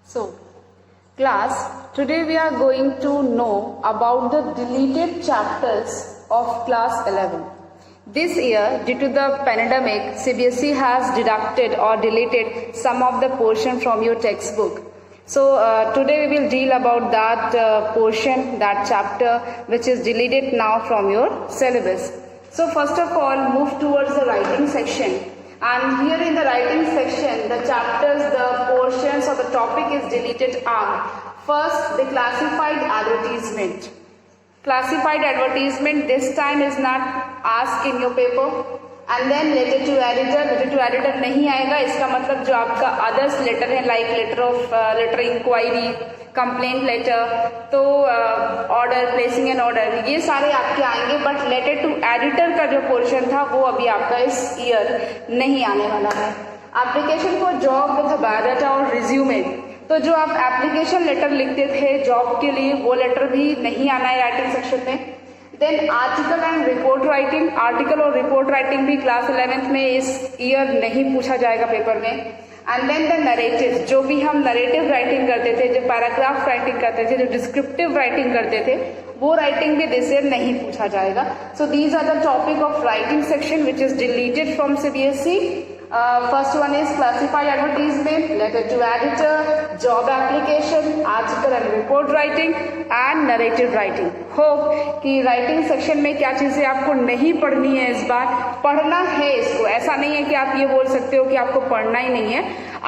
So, class, today we are going to know about the deleted chapters of class 11. This year, due to the pandemic, CBSE has deducted or deleted some of the portion from your textbook. So, today we will deal about that portion, that chapter which is deleted now from your syllabus. So, first of all, move towards the writing section. And here in the writing section, the chapters, the portions or the topic is deleted are first, the classified advertisement. Classified advertisement this time is not asked in your paper. And then letter to editor नहीं आएगा. इसका मतलब जो आपका others letter है like letter inquiry, complaint letter, तो order, placing an order, ये सारे आपके आएंगे. बट लेटर टू एडिटर का जो पोर्शन था वो अभी आपका इस ईयर नहीं आने वाला है. Application for job with biodata और रिज्यूमे, तो जो आप एप्लीकेशन लेटर लिखते थे जॉब के लिए वो लेटर भी नहीं आना है राइटिंग सेक्शन में. Then article and report writing, article और रिपोर्ट राइटिंग भी क्लास 11th में इस ईयर नहीं पूछा जाएगा पेपर में. एंड देन द नरेटिव, जो भी हम नरेटिव राइटिंग करते थे, जो पैराग्राफ राइटिंग करते थे, जो डिस्क्रिप्टिव राइटिंग करते थे, वो राइटिंग भी दिस ईयर नहीं पूछा जाएगा. So these are the topic of writing section which is deleted from CBSE. First one is classified advertisement, letter to editor, job application, article and report writing and narrative writing. Hope कि writing section में क्या चीजें आपको नहीं पढ़नी है इस बार, पढ़ना है इसको. ऐसा नहीं है कि आप ये बोल सकते हो कि आपको पढ़ना ही नहीं है,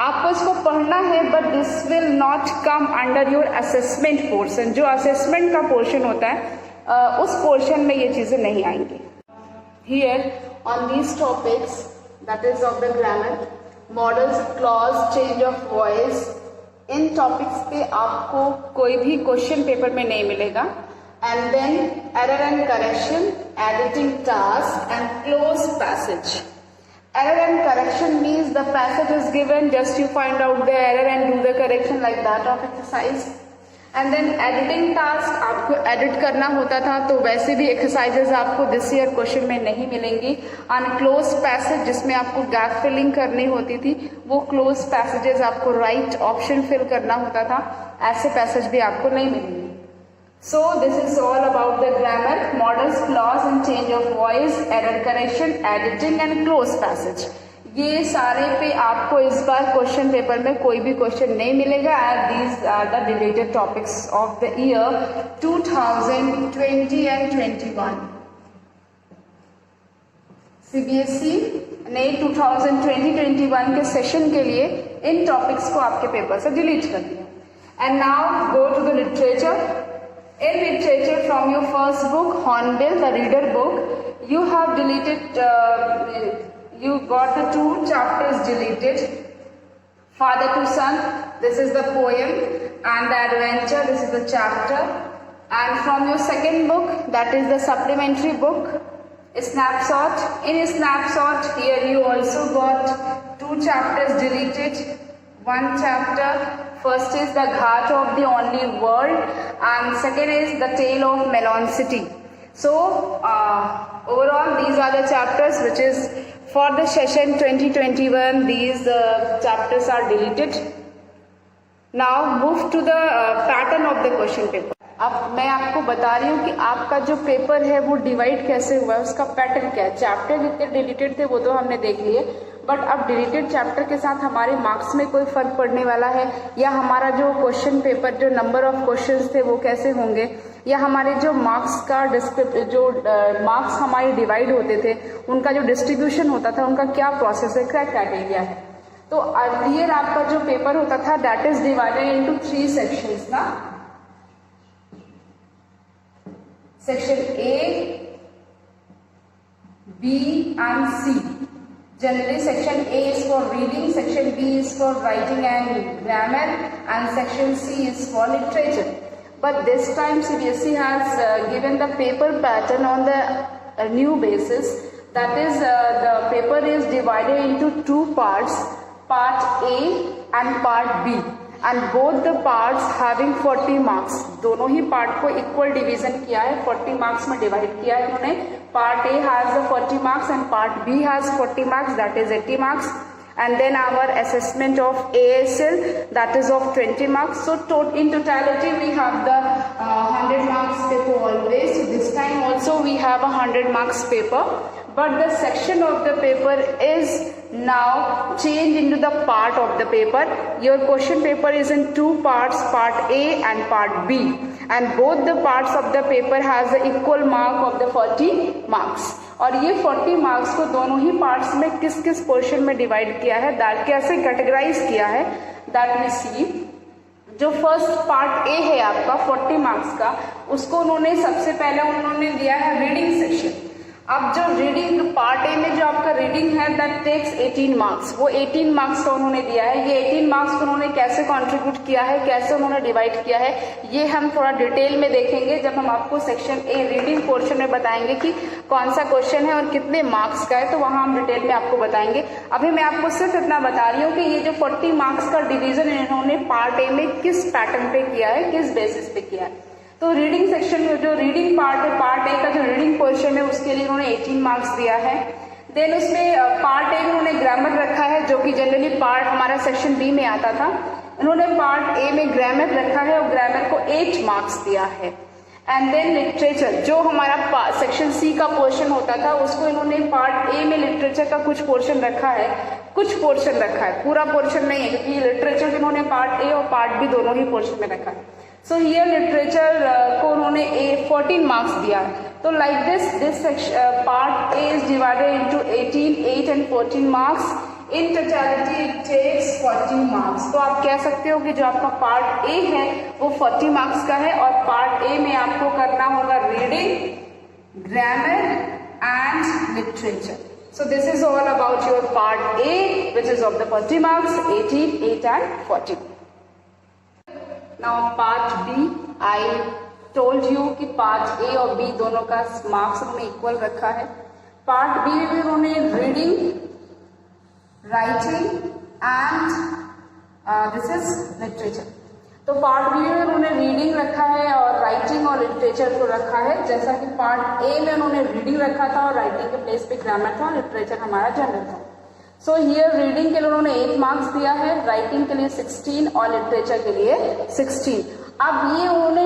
आपको इसको पढ़ना है. But this will not come under your assessment portion. जो असेसमेंट का पोर्शन होता है उस पोर्शन में ये चीजें नहीं आएंगी. Here on these topics, that is of the grammar, models, clause, change of voice, इन टॉपिक्स पे आपको कोई भी क्वेश्चन पेपर में नहीं मिलेगा. And then error and correction, editing task and close passage. Error and correction means the passage is given, just you find out the error and do the correction like that of exercise. And then editing task, आपको edit करना होता था, तो वैसे भी exercises आपको this year question में नहीं मिलेंगी. एंड क्लोज पैसेज, जिसमें आपको गैप फिलिंग करनी होती थी, वो क्लोज पैसेजेस आपको राइट ऑप्शन फिल करना होता था, ऐसे पैसेज भी आपको नहीं मिलेंगे. So this is all about the grammar, models, clause and change of voice, error correction, editing and close passage. ये सारे पे आपको इस बार क्वेश्चन पेपर में कोई भी क्वेश्चन नहीं मिलेगा. These are the related topics of the year 2020 and 21. CBSE ने 2020-21 के सेशन के लिए इन टॉपिक्स को आपके पेपर से डिलीट कर दिया. And now go to the literature. In literature, from your first book, Hornbill, the reader book, you have deleted, you got the 2 chapters deleted. Father to Son, this is the poem, and the adventure, this is the chapter. And from your second book, that is the supplementary book, Snapshot. In Snapshot, here you also got 2 chapters deleted. 1 chapter, first is the Ghat of the Only World, and second is the Tale of Melon City. So overall these are the chapters which is for the session 2021. These chapters are deleted. Now move to the pattern of the question paper. अब मैं आपको बता रही हूँ कि आपका जो paper है वो डिवाइड कैसे हुआ है, उसका पैटर्न क्या है. चैप्टर जितने डिलीटेड थे वो तो हमने देख लिए, बट अब डिलीटेड चैप्टर के साथ हमारे मार्क्स में कोई फर्क पड़ने वाला है, या हमारा जो क्वेश्चन पेपर, जो नंबर ऑफ क्वेश्चंस थे वो कैसे होंगे, या हमारे जो मार्क्स का जो मार्क्स हमारे डिवाइड होते थे उनका जो डिस्ट्रीब्यूशन होता था, उनका क्या प्रोसेस है, क्या क्राइटेरिया है. तो अर्लियर आपका जो पेपर होता था that is divided into 3 sections ना. Section A, B and C. Generally section A is for reading, section B is for writing and grammar, and section C is for literature. But this time CBSE has given the paper pattern on the new basis. That is the paper is divided into 2 parts, part A and part B. And both the parts having 40 marks. दोनों ही part को equal division किया है, 40 marks में divide किया है उन्होंने. Part A has the 40 marks and part B has 40 marks, that is 80 marks. and then our assessment of ASL, that is of 20 marks. So in totality we have the 100 marks paper always. So this time also we have a 100 marks paper, but the section of the paper is now changed into the part of the paper. Your question paper is in two parts, part A and part B, and both the parts of the paper has the equal mark of the 40 marks. और ये 40 marks को दोनों ही parts में किस किस portion में divide किया है, दैट कैसे कैटेगराइज किया है, दैट वी सी. जो फर्स्ट पार्ट ए है आपका 40 मार्क्स का, उसको उन्होंने सबसे पहले उन्होंने दिया है रीडिंग सेक्शन. अब जो रीडिंग पार्ट ए में जो आपका रीडिंग है दैट टेक्स 18 मार्क्स, वो 18 मार्क्स का उन्होंने दिया है. ये 18 मार्क्स को उन्होंने कैसे कंट्रीब्यूट किया है, कैसे उन्होंने डिवाइड किया है, ये हम थोड़ा डिटेल में देखेंगे जब हम आपको सेक्शन ए रीडिंग पोर्शन में बताएंगे कि कौन सा क्वेश्चन है और कितने मार्क्स का है, तो वहां हम डिटेल में आपको बताएंगे. अभी मैं आपको सिर्फ इतना बता रही हूँ कि ये जो 40 मार्क्स का डिवीजन इन्होंने पार्ट ए में किस पैटर्न पे किया है, किस बेसिस पे किया है. तो रीडिंग सेक्शन में जो रीडिंग पार्ट है, पार्ट ए का जो रीडिंग पोर्शन है, उसके लिए उन्होंने 18 मार्क्स दिया है. देन उसमें पार्ट ए में उन्होंने ग्रामर रखा है, जो कि जनरली पार्ट हमारा सेक्शन बी में आता था. उन्होंने पार्ट ए में ग्रामर रखा है और ग्रामर को 8 मार्क्स दिया है. एंड देन लिटरेचर, जो हमारा सेक्शन सी का पोर्शन होता था, उसको इन्होंने पार्ट ए में लिटरेचर का कुछ पोर्शन रखा है, कुछ पोर्शन रखा है, पूरा पोर्शन नहीं है, क्योंकि लिटरेचर इन्होंने पार्ट ए और पार्ट बी दोनों ही पोर्शन में रखा है. सो हियर लिटरेचर को उन्होंने 14 मार्क्स दिया. तो like this section part A is divided into 18, 8 and 14 marks. In totality it takes 40 marks. तो आप कह सकते हो कि जो आपका पार्ट ए है वो 40 मार्क्स का है, और पार्ट ए में आपको करना होगा reading, grammar and literature. So this is all about your part A, which is of the 40 marks, 18, 8 and 14. Now part B, I told you कि part A और B दोनों का मार्क्स उन्होंने इक्वल रखा है. पार्ट B में उन्होंने reading, writing and this is literature. तो पार्ट बी में उन्होंने रीडिंग रखा है और राइटिंग और लिटरेचर को रखा है, जैसा कि पार्ट ए में उन्होंने रीडिंग रखा था और राइटिंग के प्लेस पे ग्रामर था और लिटरेचर हमारा जनरल था. सो हियर रीडिंग के लिए उन्होंने 8 मार्क्स दिया है, राइटिंग के लिए 16 और लिटरेचर के लिए 16. अब ये उन्होंने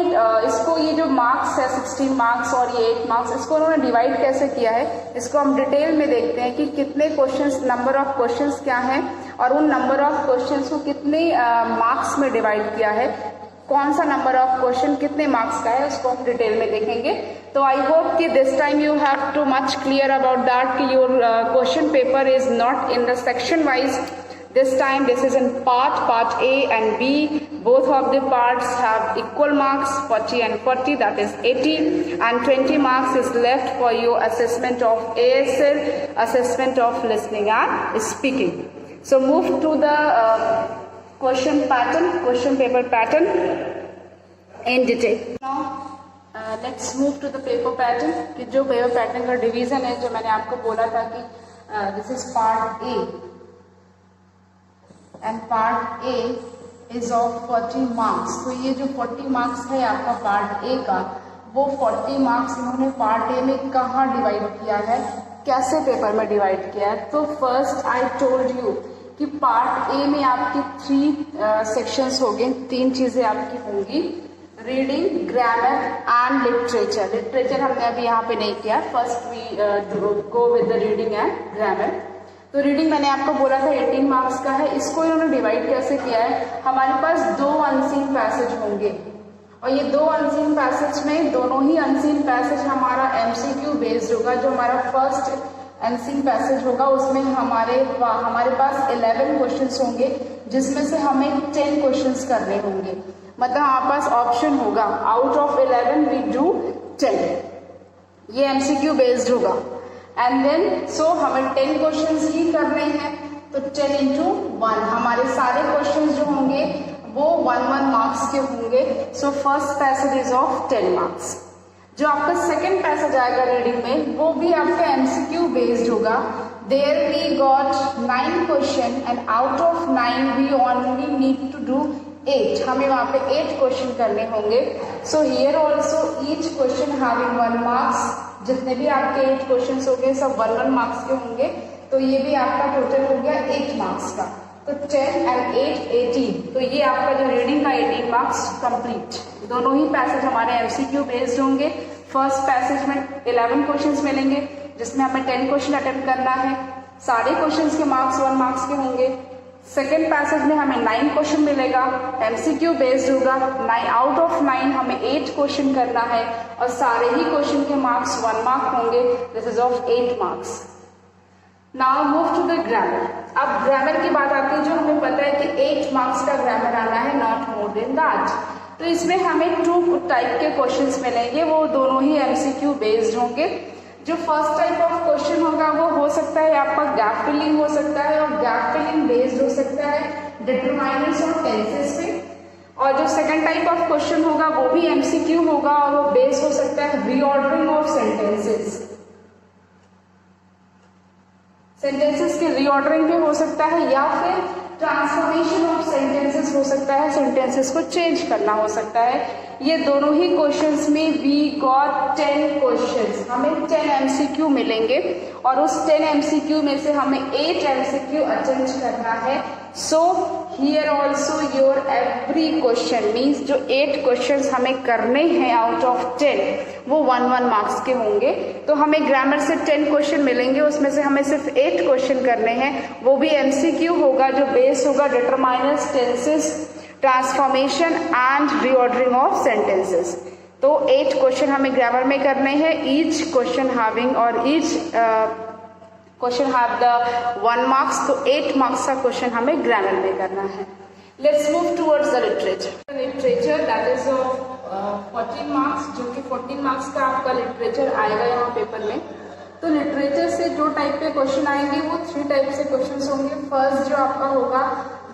इसको ये जो मार्क्स है 16 मार्क्स और ये 8 मार्क्स, इसको उन्होंने डिवाइड कैसे किया है, इसको हम डिटेल में देखते हैं कि कितने क्वेश्चंस, नंबर ऑफ क्वेश्चंस क्या है और उन नंबर ऑफ क्वेश्चंस को कितने मार्क्स में डिवाइड किया है, कौन सा नंबर ऑफ क्वेश्चन कितने मार्क्स का है, उसको हम डिटेल में देखेंगे. तो आई होप कि this time you have too much clear about that कि your question paper is not in the section wise. This time this is in part A and B. Both of the parts have equal marks, 40 and 40, that is 80, and 20 marks is left for your assessment of ASL, assessment of listening and speaking. So move to the question pattern, question paper pattern in detail. Now let's move to the paper pattern. कि जो paper pattern का division है, जो मैंने आपको बोला था कि this is part A. And part A is of 40 marks. तो ये जो 40 मार्क्स है आपका पार्ट ए का, वो 40 मार्क्स इन्होंने पार्ट ए में कहाँ डिवाइड किया है, कैसे पेपर में डिवाइड किया है. तो फर्स्ट आई टोल्ड यू कि पार्ट ए में आपकी 3 सेक्शंस होंगे, 3 चीजें आपकी होंगी, reading, grammar and literature. Literature हमने अभी यहाँ पे नहीं किया. First we go with the reading and grammar. तो रीडिंग मैंने आपको बोला था 18 मार्क्स का है. इसको इन्होंने डिवाइड कैसे किया है, हमारे पास 2 अनसीन पैसेज होंगे और ये 2 अनसीन पैसेज में दोनों ही अनसीन पैसेज हमारा एमसीक्यू बेस्ड होगा. जो हमारा फर्स्ट अनसीन पैसेज होगा उसमें हमारे पास 11 क्वेश्चंस होंगे, जिसमें से हमें 10 क्वेश्चंस करने होंगे. मतलब हमारे पास ऑप्शन होगा आउट ऑफ 11 वी डू 10. ये एमसीक्यू बेस्ड होगा. एंड देन सो हमें 10 क्वेश्चंस ही करने हैं, तो 10 into 1 हमारे सारे क्वेश्चंस जो होंगे वो 1 मार्क्स के होंगे. So first passage is of 10 marks. जो आपका सेकंड पैसेज आएगा रीडिंग में, वो भी आपका एमसीक्यू बेस्ड होगा. There we got 9 question and out of 9 we only need to do 8. हमें वहां पे 8 क्वेश्चन करने होंगे. So here also each question having 1 marks. जितने भी आपके 8 क्वेश्चन होंगे सब 1 मार्क्स के होंगे. तो ये भी आपका टोटल हो गया 8 मार्क्स का। तो 10 and 8 18, तो ये आपका जो रीडिंग का 18 मार्क्स कंप्लीट। दोनों ही पैसेज हमारे एमसीक्यू बेस्ड होंगे। फर्स्ट पैसेज में 11 क्वेश्चंस मिलेंगे जिसमें हमें 10 क्वेश्चन अटेम्प्ट करना है, सारे क्वेश्चंस के मार्क्स 1 मार्क्स के होंगे। सेकेंड पैसेज में हमें 9 क्वेश्चन मिलेगा, एमसीक्यू बेस्ड होगा। 9 आउट ऑफ 9 हमें 8 क्वेश्चन करना है और सारे ही क्वेश्चन के मार्क्स 1 मार्क होंगे। This is of 8 marks. Now move to the grammar. अब ग्रामर की बात आती है, जो हमें पता है कि 8 मार्क्स का ग्रामर आना है, नॉट मोर देन दैट। तो इसमें हमें 2 टाइप के क्वेश्चंस मिलेंगे, वो दोनों ही एमसीक्यू बेस्ड होंगे। जो फर्स्ट टाइप ऑफ क्वेश्चन होगा वो हो सकता है आपका गैप फिलिंग हो सकता है, और गैप फिलिंग बेस्ड हो सकता है डिटरमाइनर्स और टेंसेस पे। और जो सेकंड टाइप ऑफ क्वेश्चन होगा वो भी एमसीक्यू होगा और वो बेस्ड हो सकता है रीऑर्डरिंग ऑफ सेंटेंसेस। सेंटेंसेस की रीऑर्डरिंग भी हो सकता है या फिर ट्रांसफॉर्मेशन ऑफ सेंटेंसेस हो सकता है, सेंटेंसेस को चेंज करना हो सकता है। ये दोनों ही क्वेश्चंस में वी गॉट 10 क्वेश्चंस, हमें 10 एमसीक्यू मिलेंगे और उस 10 एमसीक्यू में से हमें 8 एमसीक्यू अटेम्प्ट करना है। सो here also your every question means जो 8 क्वेश्चंस हमें करने हैं आउट ऑफ 10 वो 1-1 मार्क्स के होंगे। तो हमें ग्रामर से 10 क्वेश्चन मिलेंगे, उसमें से हमें सिर्फ 8 क्वेश्चन करने हैं, वो भी एमसीक्यू होगा जो बेस होगा determiners, tenses, transformation and reordering of sentences. तो 8 क्वेश्चन हमें ग्रामर में करने हैं, ईच क्वेश्चन हैविंग और each question have the 1 marks. तो 8 मार्क्स का क्वेश्चन हमें ग्रामर में करना है। Let's move towards the literature. Literature that is of 14 marks, जो कि 14 मार्क्स का आपका लिटरेचर आएगा यहाँ पेपर में। तो लिटरेचर से जो टाइप के क्वेश्चन आएंगे वो 3 टाइप से क्वेश्चन होंगे। फर्स्ट जो आपका होगा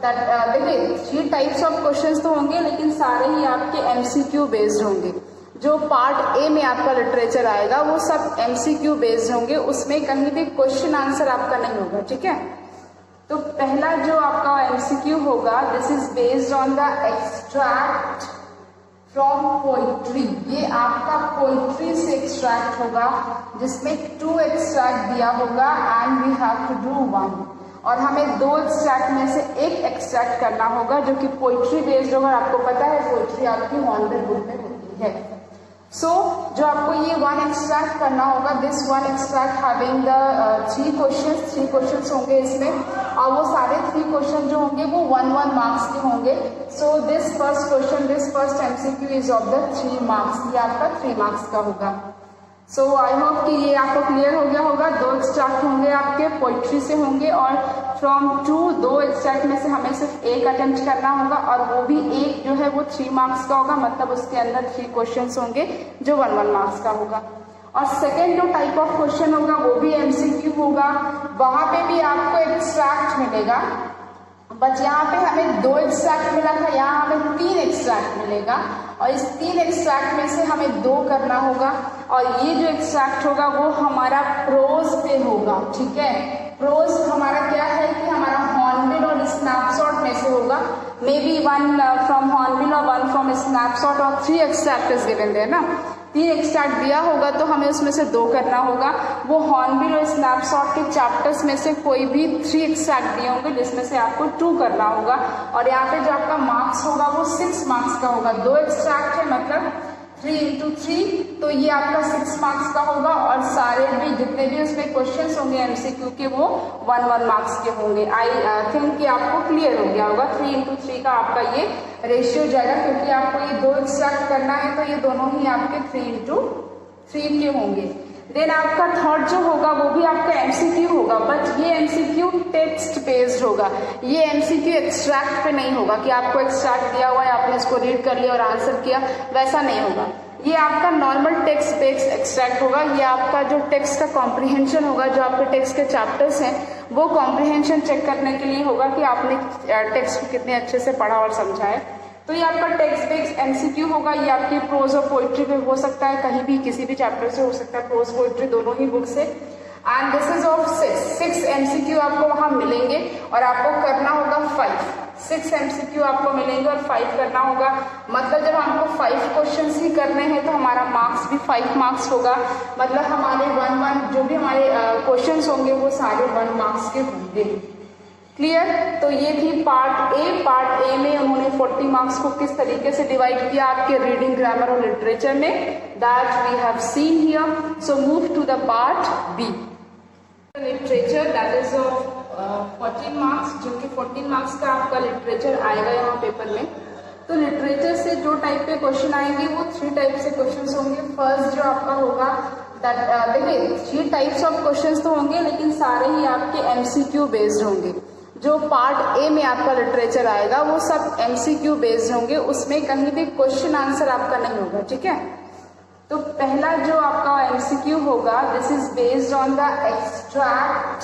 देखिए 3 टाइप्स ऑफ क्वेश्चंस तो होंगे लेकिन सारे ही आपके एमसीक्यू बेस्ड होंगे। जो पार्ट ए में आपका लिटरेचर आएगा वो सब एमसीक्यू बेस्ड होंगे, उसमें कहीं भी क्वेश्चन आंसर आपका नहीं होगा, ठीक है। तो पहला जो आपका एमसीक्यू होगा, this is based on the extract from poetry. ये आपका पोइट्री से एक्सट्रैक्ट होगा जिसमें 2 एक्सट्रैक्ट दिया होगा and we have to do 1, और हमें 2 एक्सट्रैक्ट में से 1 एक्सट्रैक्ट करना होगा जो कि पोइट्री बेस्ड होगा। आपको पता है पोइट्री आपकी हॉर्नबिल बुक में होती है। सो जो आपको ये 1 एक्सट्रैक्ट करना होगा, this 1 extract having the 3 questions होंगे इसमें, और वो सारे 3 क्वेश्चन जो होंगे वो 1-1 मार्क्स के होंगे। So this first MCQ is of the 3 marks, ये आपका 3 मार्क्स का होगा। सो आई होप कि ये आपको क्लियर हो गया होगा। 2 एक्सट्रैक्ट होंगे आपके पोइट्री से होंगे और फ्रॉम 2 एक्सट्रैक्ट में से हमें सिर्फ 1 अटेम्प्ट करना होगा, और वो भी 1 जो है वो 3 मार्क्स का होगा, मतलब उसके अंदर 3 क्वेश्चंस होंगे जो 1-1 मार्क्स का होगा। और सेकेंड जो टाइप ऑफ क्वेश्चन होगा वो भी एमसीक्यू होगा, वहां पे भी आपको एक्सट्रैक्ट मिलेगा, बट यहाँ पे हमें 2 एक्सट्रैक्ट मिला था, यहाँ हमें 3 एक्सट्रैक्ट मिलेगा, और इस 3 एक्सट्रैक्ट में से हमें 2 करना होगा। और ये जो एक्सट्रैक्ट होगा वो हमारा प्रोज पे होगा, ठीक है। प्रोज हमारा क्या है कि हमारा हॉर्नबिल और स्नैपशॉट में से होगा, मे बी 1 फ्रॉम हॉर्नबिल और 1 फ्रॉम स्नैपशॉट, और 3 एक्सट्रैक्ट इज गिवन देयर ना। 3 एक्सट्रैक्ट दिया होगा तो हमें उसमें से 2 करना होगा। वो हॉर्नबिल और स्नैपशॉट के चैप्टर्स में से कोई भी 3 एक्सट्रैक्ट दिए होंगे जिसमें से आपको 2 करना होगा, और यहाँ पे जो आपका मार्क्स होगा वो 6 मार्क्स का होगा। 2 एक्सट्रैक्ट है मतलब 3 into 3, तो ये आपका 6 मार्क्स का होगा, और सारे भी जितने भी उसमें क्वेश्चंस होंगे एमसीक्यू के वो 1-1 मार्क्स के होंगे। आई थिंक कि आपको क्लियर हो गया होगा। 3 into 3 का आपका ये रेशियो जाएगा, क्योंकि आपको ये 2 एक्सट्रैक्ट करना है तो ये दोनों ही आपके 3 into 3 के होंगे। देन आपका थर्ड जो होगा वो भी आपका एमसीक्यू होगा, बट ये एमसीक्यू टेक्स्ट बेस्ड होगा। ये एमसीक्यू एक्सट्रैक्ट पे नहीं होगा कि आपको एक्सट्रैक्ट दिया हुआ है आपने इसको रीड कर लिया और आंसर किया, वैसा नहीं होगा। ये आपका नॉर्मल टेक्स्ट बेस्ड एक्सट्रैक्ट होगा। ये आपका जो टेक्स्ट का कॉम्प्रिहेंशन होगा, जो आपके टेक्स्ट के चैप्टर्स हैं वो कॉम्प्रिहेंशन चेक करने के लिए होगा कि आपने टेक्स्ट को कितने अच्छे से पढ़ा और समझा है। तो ये आपका टेक्स्ट बेस्ड एमसीक्यू होगा। ये आपकी प्रोज और पोइट्री पे हो सकता है, कहीं भी किसी भी चैप्टर से हो सकता है, प्रोज पोइट्री दोनों ही बुक से। And this is of 6 MCQ आपको वहां मिलेंगे और आपको करना होगा 5। 6 MCQ आपको मिलेंगे और 5 करना होगा। मतलब जब हमको 5 क्वेश्चंस ही करने हैं तो हमारा मार्क्स भी 5 मार्क्स होगा। मतलब हमारे 1 जो भी हमारे क्वेश्चंस होंगे वो सारे 1 मार्क्स के होंगे। क्लियर? तो ये थी पार्ट ए में उन्होंने 40 मार्क्स को किस तरीके से डिवाइड किया आपके रीडिंग, ग्रामर और लिटरेचर में, that we have seen here. So move to the part B, literature, that is 14 marks, जो कि 14 मार्क्स का आपका लिटरेचर आएगा यहाँ पेपर में। तो लिटरेचर से जो टाइप के क्वेश्चन आएंगे वो 3 टाइप से क्वेश्चन होंगे। फर्स्ट जो आपका होगा देखिए 3 टाइप्स ऑफ क्वेश्चन तो होंगे लेकिन सारे ही आपके MCQ बेस्ड होंगे। जो पार्ट ए में आपका लिटरेचर आएगा वो सब MCQ बेस्ड होंगे, उसमें कहीं भी क्वेश्चन आंसर आपका नहीं होगा। ठीक है, तो पहला जो आपका MCQ होगा, this is based on the extract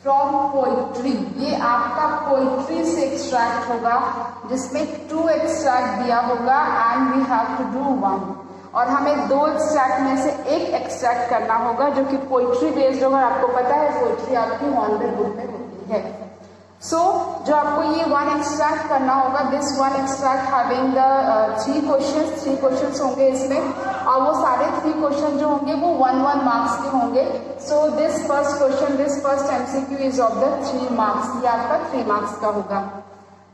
from poetry. ये आपका पोइट्री से एक्सट्रैक्ट होगा जिसमें 2 एक्सट्रैक्ट दिया होगा and we have to do 1, और हमें 2 एक्सट्रैक्ट में से एक एक्सट्रैक्ट करना होगा जो कि पोइट्री बेस्ड होगा। आपको पता है पोइट्री आपकी हॉर्नबिल बुक में होती है। सो जो आपको ये 1 एक्सट्रैक्ट करना होगा, this 1 extract having the 3 questions होंगे इसमें, और वो सारे 3 क्वेश्चन जो होंगे वो 1-1 मार्क्स के होंगे। So this first MCQ is of the 3 marks, ये आपका 3 मार्क्स का होगा।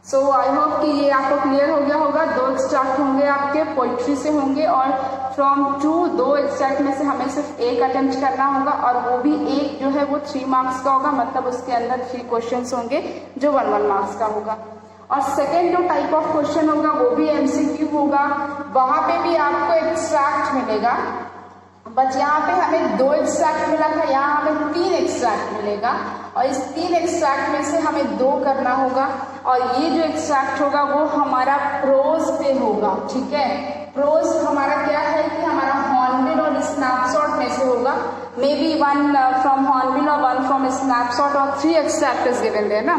सो आई होप कि ये आपको क्लियर हो गया होगा। 2 एक्सट्रैक्ट होंगे आपके पोइट्री से होंगे और फ्रॉम 2 एक्सट्रैक्ट में से हमें सिर्फ एक अटेम्प्ट करना होगा, और वो भी एक जो है वो 3 मार्क्स का होगा। मतलब उसके अंदर 3 क्वेश्चंस होंगे जो 1-1 मार्क्स का होगा। और सेकेंड जो टाइप ऑफ क्वेश्चन होगा वो भी MCQ होगा, वहां पे भी आपको एक्सट्रैक्ट मिलेगा, बट यहाँ पे हमें 2 एक्सट्रैक्ट मिला था, यहाँ हमें 3 एक्सट्रैक्ट मिलेगा, और इस 3 एक्सट्रैक्ट में से हमें 2 करना होगा। और ये जो एक्सट्रैक्ट होगा वो हमारा प्रोज पे होगा। ठीक है, प्रोज हमारा क्या है कि हमारा हॉर्नबिल और स्नैपशॉट में से होगा। मे बी 1 फ्रॉम हॉर्नबिल और 1 फ्रॉम स्नैपशॉट, और 3 एक्सट्रैक्ट इज गिवन देयर ना।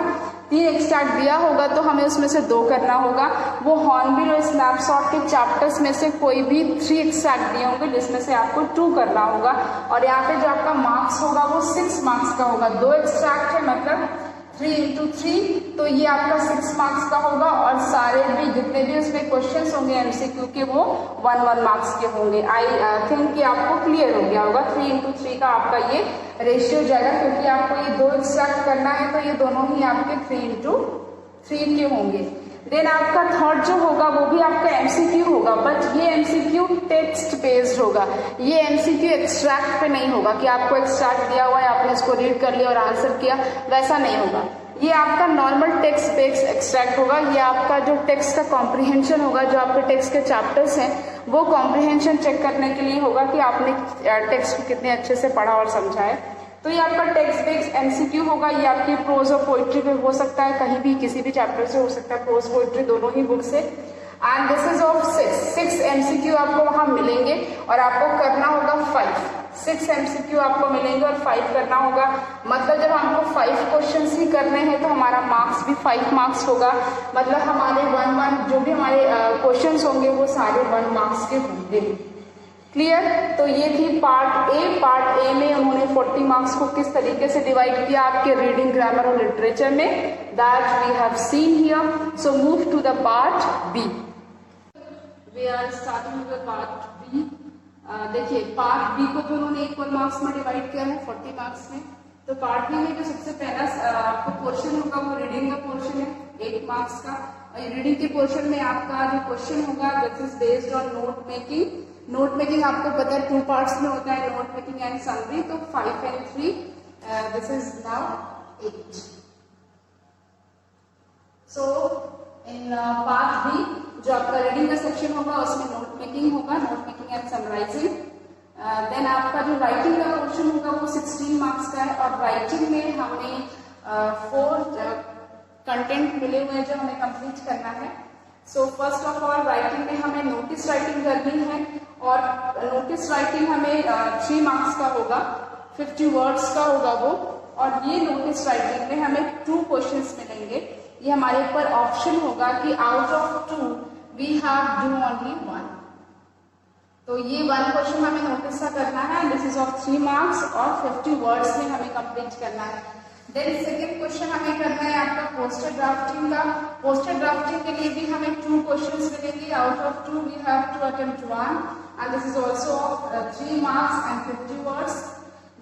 3 एक्सट्रैक्ट दिया होगा तो हमें उसमें से 2 करना होगा। वो हॉर्नबिल और स्नैपशॉट के चैप्टर्स में से कोई भी 3 एक्सट्रैक्ट दिए होंगे जिसमें से आपको 2 करना होगा, और यहाँ पे जो आपका मार्क्स होगा वो 6 मार्क्स का होगा। 2 एक्सट्रैक्ट है मतलब 3 into 3, तो ये आपका 6 मार्क्स का होगा, और सारे भी जितने भी उसमें क्वेश्चंस होंगे MCQ के वो 1-1 मार्क्स के होंगे। आई थिंक कि आपको क्लियर हो गया होगा। 3 into 3 का आपका ये रेशियो जाएगा, क्योंकि आपको ये 2 एक्सट्रैक्ट करना है तो ये दोनों ही आपके 3 into 3 के होंगे। देन आपका थर्ड जो होगा वो भी आपका MCQ होगा, बट ये MCQ टेक्स्ट बेस्ड होगा। ये MCQ एक्सट्रैक्ट पे नहीं होगा कि आपको एक्सट्रैक्ट दिया हुआ है आपने इसको रीड कर लिया और आंसर किया, वैसा नहीं होगा। ये आपका नॉर्मल टेक्स्ट बेस्ड एक्सट्रैक्ट होगा। ये आपका जो टेक्स्ट का कॉम्प्रिहेंशन होगा, जो आपके टेक्स्ट के चैप्टर्स हैं वो कॉम्प्रिहेंशन चेक करने के लिए होगा कि आपने टेक्स्ट को कितने अच्छे से पढ़ा और समझा है। तो ये आपका टेक्स्ट बेस्ड MCQ होगा। ये आपकी प्रोज और पोइट्री पे हो सकता है, कहीं भी किसी भी चैप्टर से हो सकता है, प्रोज पोइट्री दोनों ही बुक से। And this is of 6 MCQ आपको वहां मिलेंगे और आपको करना होगा 5। 6 MCQ आपको मिलेंगे और 5 करना होगा। मतलब जब हमको 5 क्वेश्चंस ही करने हैं तो हमारा मार्क्स भी 5 मार्क्स होगा। मतलब हमारे 1-1 जो भी हमारे क्वेश्चंस होंगे वो सारे 1 मार्क्स के होंगे। क्लियर? तो ये थी पार्ट ए में उन्होंने 40 मार्क्स को किस तरीके से डिवाइड किया आपके रीडिंग, ग्रामर और लिटरेचर में, that we have seen here. So move to the part B. We are starting with part B. देखिए पार्ट बी को भी उन्होंने 1 मार्क्स में डिवाइड किया है 40 मार्क्स में। तो पार्ट बी में जो सबसे पहला आपको पोर्शन होगा वो रीडिंग का पोर्शन है 1 मार्क्स का। और रीडिंग के पोर्शन में आपका जो क्वेश्चन होगा this is based on note making. Note making आपको पता है 2 पार्ट्स में होता है, नोट मेकिंग एंड समरी। तो 5 and 3, this is now 8। So in part B जो आपका रीडिंग का सेक्शन होगा उसमें नोट मेकिंग होगा, note making and summarising. Then आपका जो राइटिंग का पोर्शन होगा वो 16 मार्क्स का है, और राइटिंग में हमें 4 कंटेंट मिले हुए हैं जो हमें कंप्लीट करना है। So first of all writing में हमें नोटिस राइटिंग करनी है, और नोटिस राइटिंग हमें 3 मार्क्स का होगा, 50 वर्ड्स का होगा वो। और ये नोटिस राइटिंग में हमें 2 क्वेश्चंस मिलेंगे। ये हमारे ऊपर ऑप्शन होगा कि out of 2 we have do only 1। तो ये 1 क्वेश्चन हमें नोटिस का करना है, दिस इज ऑफ 3 मार्क्स, और 50 वर्ड्स में हमें कंप्लीट करना है। देन सेकेंड क्वेश्चन हमें करना है आपका पोस्टर ड्राफ्टिंग का। पोस्टर ड्राफ्टिंग के लिए भी हमें 2 क्वेश्चंस मिलेंगे। Out of 2 we have to attempt 1 and this is also of 3 marks and 50 words.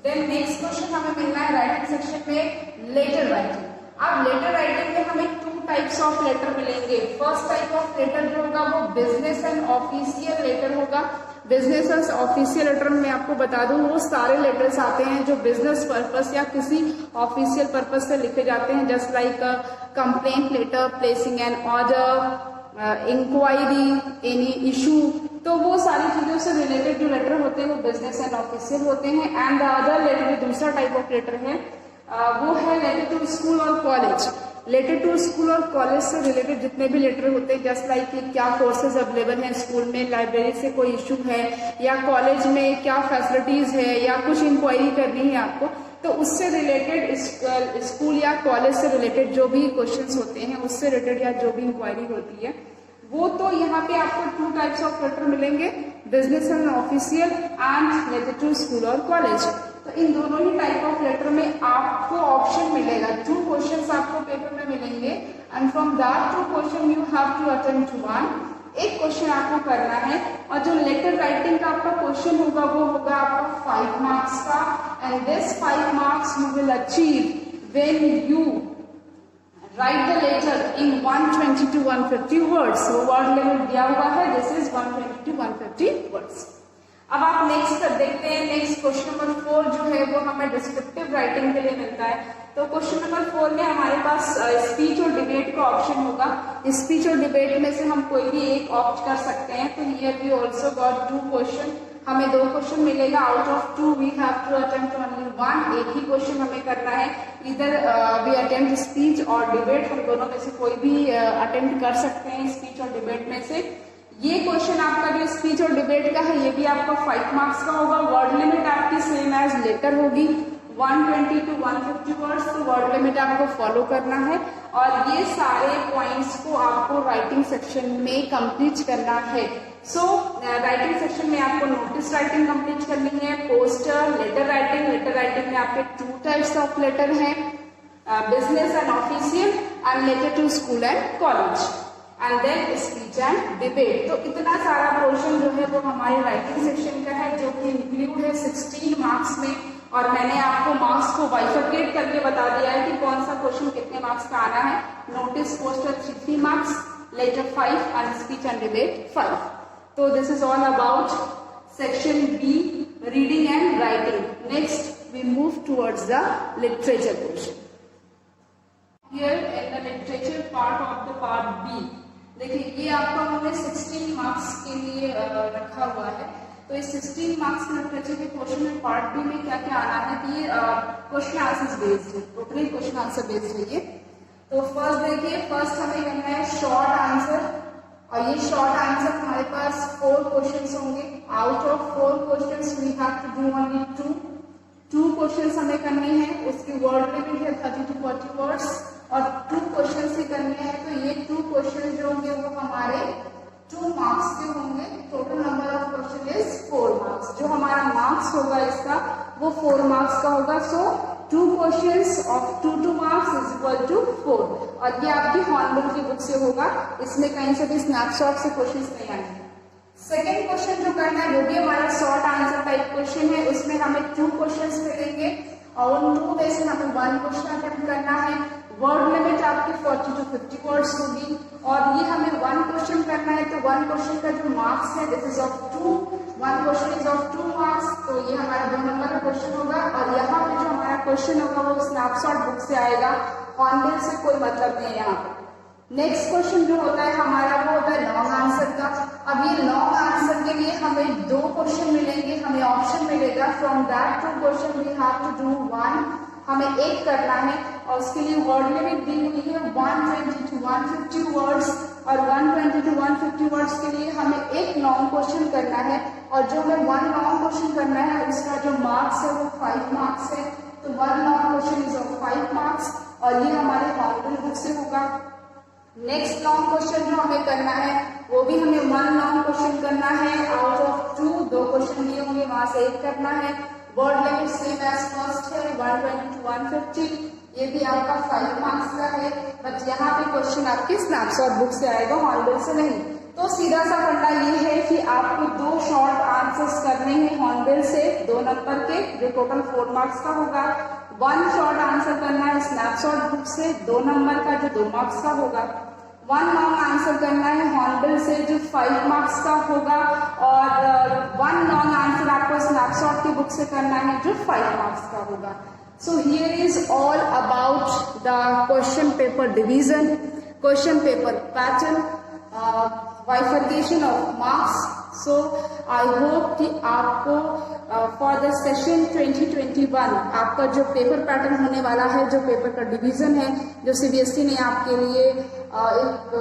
Then next question हमें मिलना है राइटिंग सेक्शन में लेटर राइटिंग। अब लेटर राइटिंग में हमें 2 टाइप्स ऑफ लेटर मिलेंगे। फर्स्ट टाइप ऑफ लेटर जो होगा वो बिजनेस एंड ऑफिशियल लेटर होगा। बिजनेस एंड ऑफिशियल लेटर में आपको बता दूं वो सारे लेटर्स आते हैं जो बिजनेस पर्पस या किसी ऑफिशियल पर्पस से लिखे जाते हैं, just like complaint letter, placing an order, enquiry, any issue. तो वो सारी चीजों से रिलेटेड जो लेटर होते हैं वो बिजनेस एंड ऑफिशियल होते हैं। एंड द अदर लेटर, दूसरा टाइप ऑफ लेटर है वो है लेटर टू स्कूल और कॉलेज। लेटर टू स्कूल और कॉलेज से रिलेटेड जितने भी लेटर होते हैं, जस्ट लाइक क्या कोर्सेज अवेलेबल हैं स्कूल में, लाइब्रेरी से कोई इशू है या कॉलेज में क्या फैसिलिटीज है या कुछ इंक्वायरी करनी है आपको, तो उससे रिलेटेड स्कूल या कॉलेज से रिलेटेड जो भी क्वेश्चंस होते हैं उससे रिलेटेड या जो भी इंक्वायरी होती है वो तो यहाँ पे आपको 2 टाइप्स ऑफ लेटर मिलेंगे, business and official and letter to school और कॉलेज। तो इन दोनों ही टाइप ऑफ लेटर में आपको ऑप्शन मिलेगा, 2 क्वेश्चंस आपको पेपर में मिलेंगे and from that 2 question you have to attempt 1। एक क्वेश्चन आपको करना है और जो लेटर राइटिंग का आपका क्वेश्चन होगा वो होगा आपका 5 मार्क्स का and this 5 marks you will achieve when you write the letter in 120 to 150 words. वो वर्ड लिमिट दिया हुआ है, दिस इज 120 to 150 वर्ड्स। अब आप नेक्स्ट देखते हैं, नेक्स्ट क्वेश्चन नंबर 4 जो है वो हमें डिस्क्रिप्टिव राइटिंग के लिए मिलता है। तो क्वेश्चन नंबर 4 में हमारे पास स्पीच और डिबेट का ऑप्शन होगा। स्पीच और डिबेट में से हम कोई भी एक ऑप्ट कर सकते हैं। तो here we also got 2 question, हमें 2 क्वेश्चन मिलेगा। Out of 2 we have to attempt only 1। एक ही क्वेश्चन हमें करना है, इधर वी अटेम्प्ट स्पीच और डिबेट, हम दोनों में से कोई भी अटेम्प्ट कर सकते हैं स्पीच और डिबेट में से। ये क्वेश्चन आपका जो स्पीच और डिबेट का है ये भी आपका 5 मार्क्स का होगा। वर्ड लिमिट आपकी सेम एज लेटर होगी, 120 to 150 वर्ड्स। तो वर्ड लिमिट आपको फॉलो करना है और ये सारे पॉइंट्स को आपको राइटिंग सेक्शन में कंप्लीट करना है। सो राइटिंग सेक्शन में आपको नोटिस राइटिंग कंप्लीट करनी है, poster, letter writing. Letter writing में आपके 2 टाइप्स ऑफ लेटर हैं, business and official and letter to school and college and then speech and debate. तो इतना सारा पोर्शन जो है वो हमारे राइटिंग सेक्शन का है जो कि इंक्लूड है 16 मार्क्स में। और मैंने आपको मार्क्स को बाइफरकेट करके बता दिया है कि कौन सा क्वेश्चन कितने मार्क्स का आना है। Notice poster 3 marks, letter 5 and speech and debate 5। तो this is all about section B, reading and writing. Next we move towards the literature portion. Here in the literature part of the part B, देखिए ये आपका हमने 16 marks के लिए रखा हुआ है। तो इस 16 मार्क्स के लिटरेचर के क्वेश्चन में पार्ट बी में क्या क्या आना है कि ये क्वेश्चन आंसर बेस्ड है, टोटली क्वेश्चन आंसर बेस्ड है ये। तो फर्स्ट देखिए, फर्स्ट हमें करना है शॉर्ट आंसर और ये शॉर्ट आंसर हमारे पास 4 क्वेश्चंस होंगे। Out of 4 questions we have to do only 2 questions हमें करने हैं। उसकी वर्ड लिमिट है 30 to 40 वर्ड्स और 2 क्वेश्चन ही करने हैं। तो ये 2 क्वेश्चन जो होंगे वो हमारे 2 मार्क्स के होंगे। Total number of question is 4 marks. जो हमारा मार्क्स होगा इसका वो 4 मार्क्स का होगा। So 2 questions of 2 marks is equal to 4। और ये आपकी हॉर्नबिल की बुक से होगा, इसमें कहीं से भी स्नैपशॉट से क्वेश्चंस नहीं आएंगे। सेकेंड क्वेश्चन जो करना है वो भी हमारा शॉर्ट आंसर टाइप क्वेश्चन है। उसमें हमें 2 क्वेश्चंस मिलेंगे और उन 2 में से हमें 1 क्वेश्चन अटेम्प्ट करना है। वर्ड लिमिट आपकी 40 to 50 वर्ड्स होगी और ये हमें 1 क्वेश्चन करना है। तो 1 क्वेश्चन का जो मार्क्स है this is of 2, 1 question is of 2 marks. तो ये हमारा 2 नंबर का क्वेश्चन होगा और यहाँ पे जो हमारा क्वेश्चन होगा वो स्नैपशॉट बुक से आएगा, हॉर्नबिल से कोई मतलब नहीं है यहाँ पे। नेक्स्ट क्वेश्चन जो होता है हमारा वो होता है लॉन्ग आंसर का। अब ये लॉन्ग आंसर के लिए हमें 2 क्वेश्चन मिलेंगे, हमें ऑप्शन मिलेगा from that 2 question we have to do 1, हमें एक करना है और उसके लिए वर्ड लिमिट दी हुई है 120 to 150 वर्ड्स और 120 to 150 वर्ड्स के लिए हमें एक लॉन्ग क्वेश्चन करना है और जो हमें 1 लॉन्ग क्वेश्चन करना है उसका जो मार्क्स है वो 5 मार्क्स है। तो 1 long question is of 5 marks और ये हमारे हॉर्नबिल बुक से होगा। नेक्स्ट लॉन्ग क्वेश्चन जो हमें करना है वो भी हमें 1 लॉन्ग क्वेश्चन करना है। आउट ऑफ 2 क्वेश्चन दिए होंगे, वहां से एक करना है। Word limit same as first है 120 to 150। ये भी आपका 5 मार्क्स का है, बट यहाँ पे क्वेश्चन आपकी स्नैपशॉट बुक से आएगा, हॉर्नबिल से नहीं। तो सीधा सा फंडा ये है कि आपको 2 शॉर्ट आंसर्स करने हैं हॉर्नबिल से 2 नंबर के, जो टोटल 4 मार्क्स का होगा। 1 शॉर्ट आंसर करना है स्नैपशॉट बुक से 2 नंबर का, जो 2 मार्क्स का होगा। 1 लॉन्ग आंसर करना है हॉर्नबिल से, जो 5 मार्क्स का होगा, और 1 लॉन्ग आंसर आपको स्नैपशॉट की बुक से करना है, जो 5 मार्क्स का होगा। So here is all about the question paper division, question paper pattern, bifurcation of marks. So I hope कि आपको for the session 2021 आपका जो पेपर पैटर्न होने वाला है, जो पेपर का डिवीजन है, जो सीबीएसई ने आपके लिए एक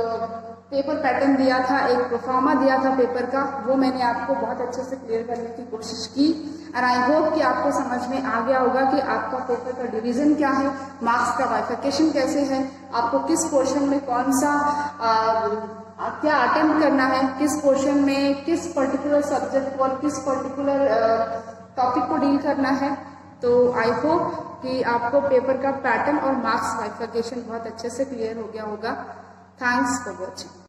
पेपर पैटर्न दिया था, एक प्रोफार्मा दिया था पेपर का, वो मैंने आपको बहुत अच्छे से क्लियर करने की कोशिश की। एंड आई होप कि आपको समझ में आ गया होगा कि आपका पेपर का डिवीजन क्या है, मार्क्स का बाइफिकेशन कैसे है, आपको किस पोर्शन में कौन सा क्या अटेम्प्ट करना है, किस पोर्शन में किस पर्टिकुलर सब्जेक्ट और किस पर्टिकुलर टॉपिक को डील करना है। तो आई होप कि आपको पेपर का पैटर्न और मार्क्स बाइफिकेशन बहुत अच्छे से क्लियर हो गया होगा। Thanks for watching.